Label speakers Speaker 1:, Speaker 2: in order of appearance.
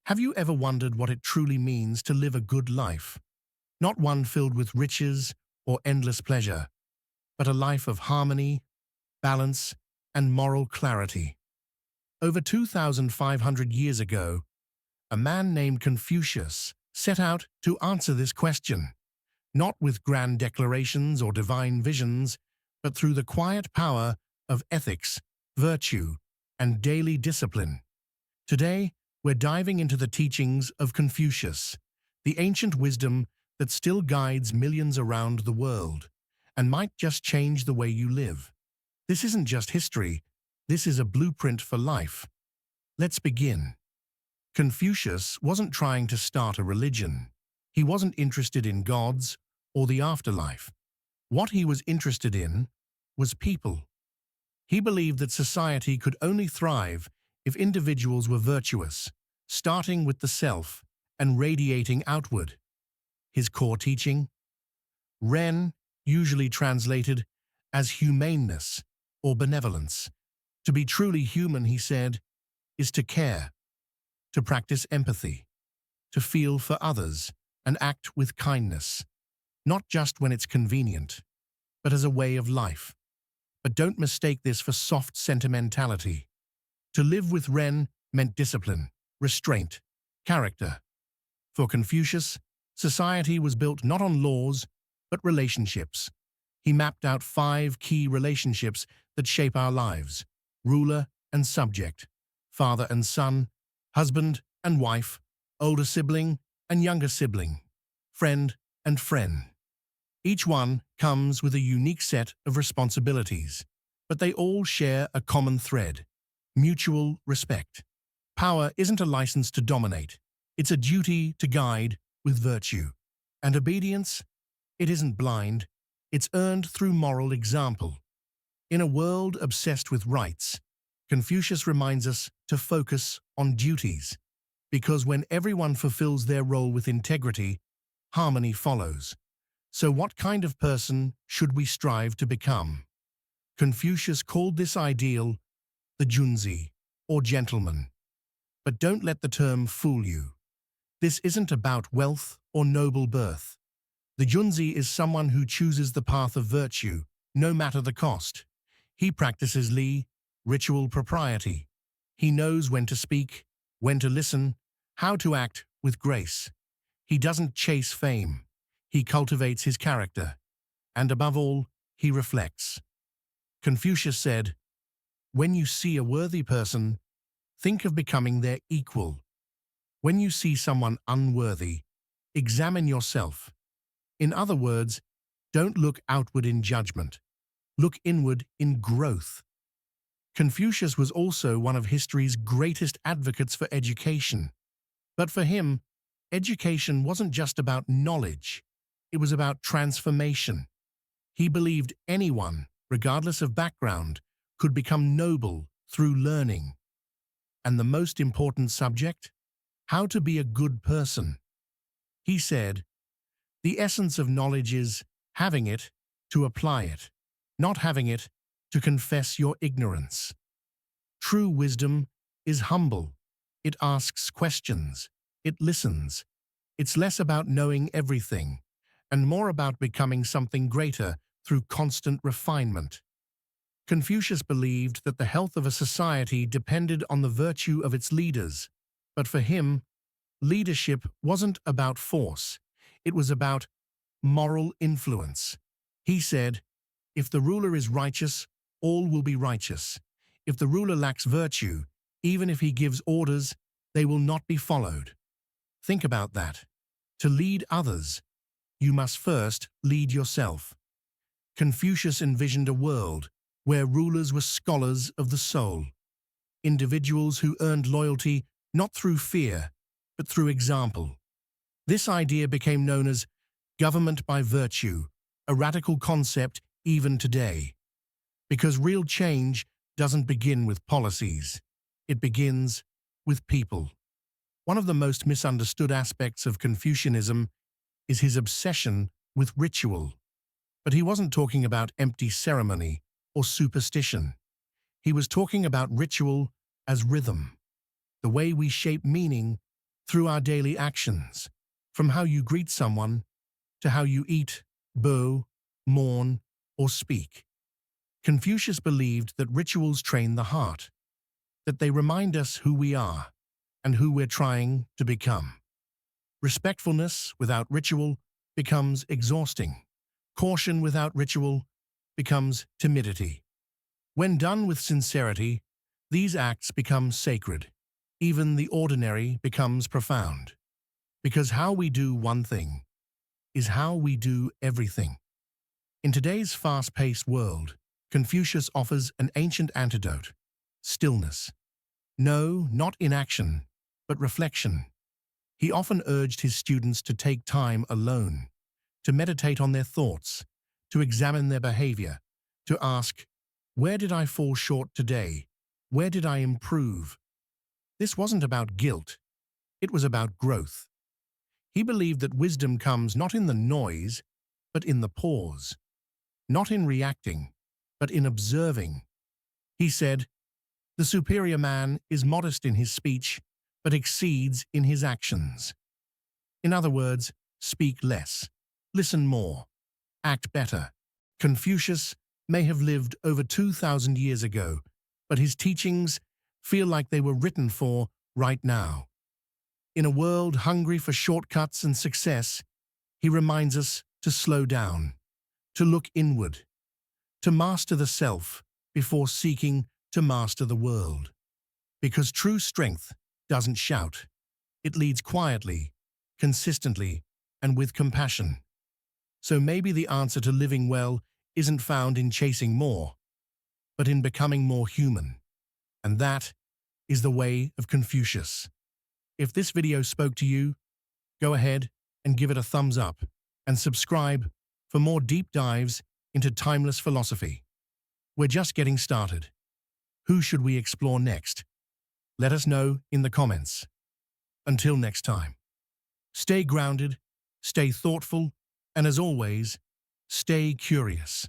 Speaker 1: Have you ever wondered what it truly means to live a good life? Not one filled with riches or endless pleasure, but a life of harmony, balance, and moral clarity. Over 2,500 years ago, a man named Confucius set out to answer this question, not with grand declarations or divine visions, but through the quiet power of ethics, virtue, and daily discipline. Today, we're diving into the teachings of Confucius, the ancient wisdom that still guides millions around the world and might just change the way you live. This isn't just history, this is a blueprint for life. Let's begin. Confucius wasn't trying to start a religion. He wasn't interested in gods or the afterlife. What he was interested in was people. He believed that society could only thrive if individuals were virtuous, starting with the self and radiating outward. His core teaching? Ren, usually translated as humaneness or benevolence. To be truly human, he said, is to care, to practice empathy, to feel for others and act with kindness, not just when it's convenient, but as a way of life. But don't mistake this for soft sentimentality. To live with Ren meant discipline, restraint, character. For Confucius, society was built not on laws, but relationships. He mapped out 5 key relationships that shape our lives: ruler and subject, father and son, husband and wife, older sibling and younger sibling, friend and friend. Each one comes with a unique set of responsibilities, but they all share a common thread: mutual respect. Power isn't a license to dominate, it's a duty to guide with virtue. And obedience? It isn't blind, it's earned through moral example. In a world obsessed with rights, Confucius reminds us to focus on duties, because when everyone fulfills their role with integrity, harmony follows. So what kind of person should we strive to become? Confucius called this ideal the junzi, or gentleman. But don't let the term fool you. This isn't about wealth or noble birth. The junzi is someone who chooses the path of virtue, no matter the cost. He practices li, ritual propriety. He knows when to speak, when to listen, how to act with grace. He doesn't chase fame. He cultivates his character. And above all, he reflects. Confucius said, "When you see a worthy person, think of becoming their equal. When you see someone unworthy, examine yourself." In other words, don't look outward in judgment. Look inward in growth. Confucius was also one of history's greatest advocates for education. But for him, education wasn't just about knowledge. It was about transformation. He believed anyone, regardless of background, could become noble through learning. And the most important subject? How to be a good person. He said, "The essence of knowledge is having it to apply it, not having it to confess your ignorance." True wisdom is humble. It asks questions. It listens. It's less about knowing everything and more about becoming something greater through constant refinement. Confucius believed that the health of a society depended on the virtue of its leaders, but for him, leadership wasn't about force. It was about moral influence. He said, "If the ruler is righteous, all will be righteous. If the ruler lacks virtue, even if he gives orders, they will not be followed." Think about that. To lead others, you must first lead yourself. Confucius envisioned a world where rulers were scholars of the soul, individuals who earned loyalty not through fear, but through example. This idea became known as government by virtue, a radical concept even today. Because real change doesn't begin with policies, it begins with people. One of the most misunderstood aspects of Confucianism is his obsession with ritual. But he wasn't talking about empty ceremony or superstition. He was talking about ritual as rhythm, the way we shape meaning through our daily actions, from how you greet someone to how you eat, bow, mourn, or speak. Confucius believed that rituals train the heart, that they remind us who we are and who we're trying to become. Respectfulness without ritual becomes exhausting. Caution without ritual becomes timidity. When done with sincerity, these acts become sacred. Even the ordinary becomes profound. Because how we do one thing is how we do everything. In today's fast-paced world, Confucius offers an ancient antidote: stillness. No, not inaction, but reflection. He often urged his students to take time alone, to meditate on their thoughts, to examine their behavior, to ask, where did I fall short today? Where did I improve? This wasn't about guilt. It was about growth. He believed that wisdom comes not in the noise, but in the pause. Not in reacting, but in observing. He said, "The superior man is modest in his speech, but exceeds in his actions." In other words, speak less, listen more, act better. Confucius may have lived over 2,000 years ago, but his teachings feel like they were written for right now. In a world hungry for shortcuts and success, he reminds us to slow down, to look inward, to master the self before seeking to master the world. Because true strength doesn't shout. It leads quietly, consistently, and with compassion. So maybe the answer to living well isn't found in chasing more, but in becoming more human. And that is the way of Confucius. If this video spoke to you, go ahead and give it a thumbs up and subscribe for more deep dives into timeless philosophy. We're just getting started. Who should we explore next? Let us know in the comments. Until next time, stay grounded, stay thoughtful, and as always, stay curious.